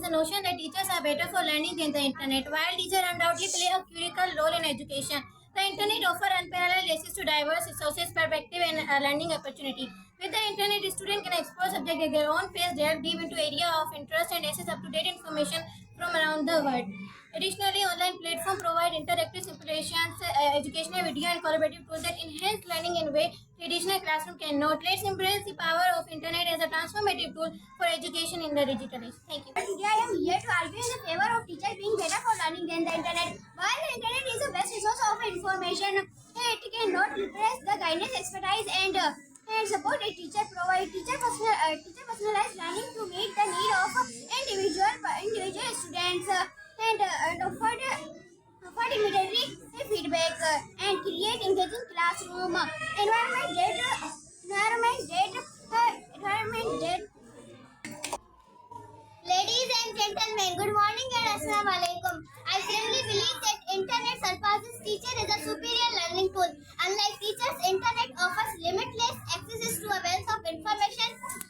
the notion that teachers are better for learning than the internet. While teachers undoubtedly play a critical role in education, the internet offers unparalleled access to diverse resources, perspective, and learning opportunity. With the internet, students can explore subjects at their own pace, delve deep into areas of interest, and access up-to-date information from around the world. Additionally, online platforms provide interactive simulations, educational video, and collaborative tools that enhance learning in a way traditional classroom cannot. Let's embrace the power of internet as a transformative tool for education in the digital age. Thank you. Today I am here to argue in the favor of teachers being better for learning than the internet. While the internet is the best resource of information, it cannot replace the guidance, expertise, and support a teacher provide. Teacher personalized learning to meet the need of individual students and offered immediately feedback and create engaging classroom environment that Ladies and gentlemen, good morning and assalamu alaikum. I firmly believe that internet surpasses teacher as a superior learning tool. Unlike teachers, internet offers limitless access to a wealth of information,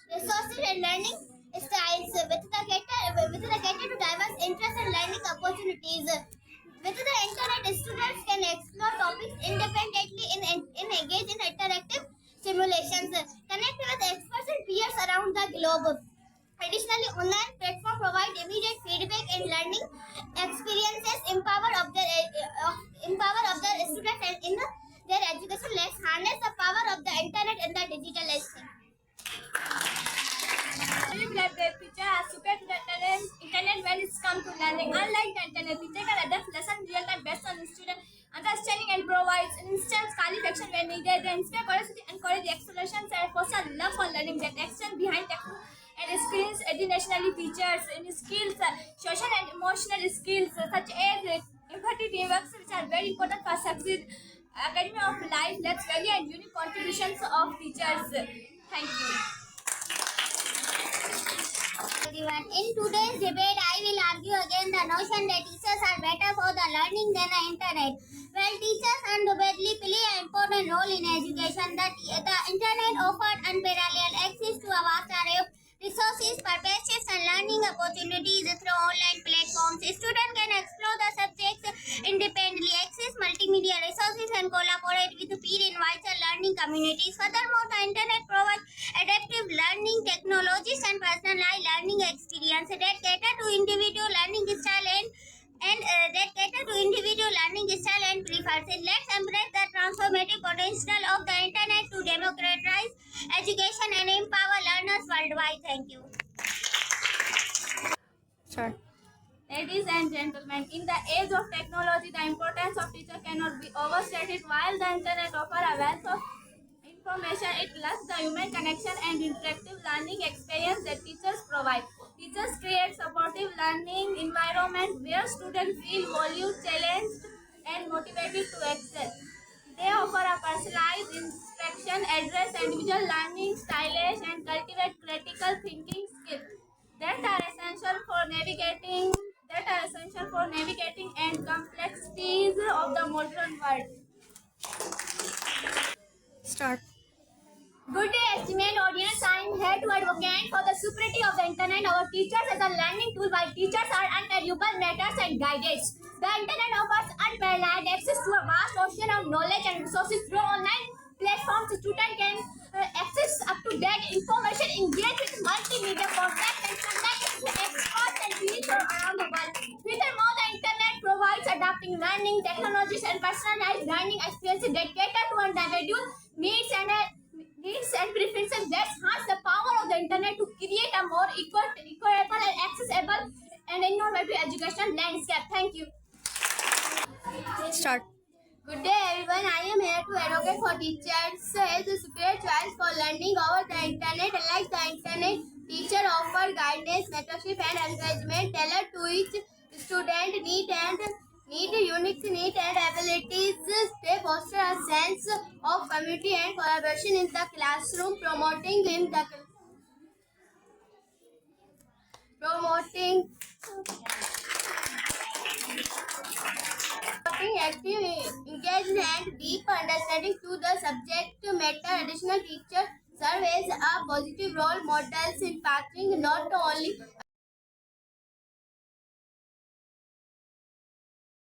resources and learning styles with the cater to diverse interests and learning opportunities. With the internet, students can explore topics independently and engage in interactive simulations, connect with experts and peers around the globe. Additionally, online platforms provide immediate feedback and learning experiences, empower of the students and in their education. Let's harness the power of the internet and the digital age. That the teacher has superior to the internet when it's come to learning. Unlike the internet, teacher can adapt lesson real time based on the student understanding and provides instant qualification when needed. They inspire curiosity, encourage exploration, and foster love for learning that extend behind textbook and experience internationally teachers in skills, social and emotional skills such as empathy, teamwork, which are very important for success. Academy of Life, let's value and unique contributions of teachers. Thank you. Everyone, in today's debate, I will argue against the notion that teachers are better for the learning than the internet. Well, teachers undoubtedly play an important role in education. The internet offered unparalleled access to a vast array of resources, perspectives, and learning opportunities through online platforms. Students can explore the subjects independently, access multimedia resources, and collaborate with peers in vital learning communities. Furthermore, the internet provides adaptive learning technologies and personalized learning experience that cater to individual learning style and preferences. Let's embrace the transformative potential of the internet to democratize education and empower learners worldwide. Thank you. Sure. Ladies and gentlemen, in the age of technology, the importance of teacher cannot be overstated. While the internet offers a wealth of information, it lacks the human connection and interactive learning experience that teachers provide. Teachers create supportive learning environment where students feel valued, challenged, and motivated to excel. They offer a personalized instruction, address individual learning styles, and cultivate critical thinking skills that are essential for navigating and complexities of the modern world. Start. Good day, esteemed audience. I am here to advocate for the superiority of the internet over teachers as a learning tool. While teachers are invaluable mentors and guides, the internet offers unparalleled access to a vast ocean of knowledge and resources through online platforms. Students can access up-to-date information, engage with multimedia content, and connect with experts and peers from around the world. Furthermore, the internet provides adapting learning technologies and personalized learning experiences that cater to individual needs and preferences. That has the power of the internet to create a more equitable and accessible and innovative education landscape. Thank you. Start. Good day, everyone. I am here to advocate for teachers as a superior choice for learning over the internet. Unlike the internet, teacher offer guidance, mentorship, and encouragement tailored to each student need unique needs and abilities. They foster a sense of community and collaboration in the classroom, promoting active engagement and deep understanding to the subject matter. Additional teachers serve as a positive role models in pathing not only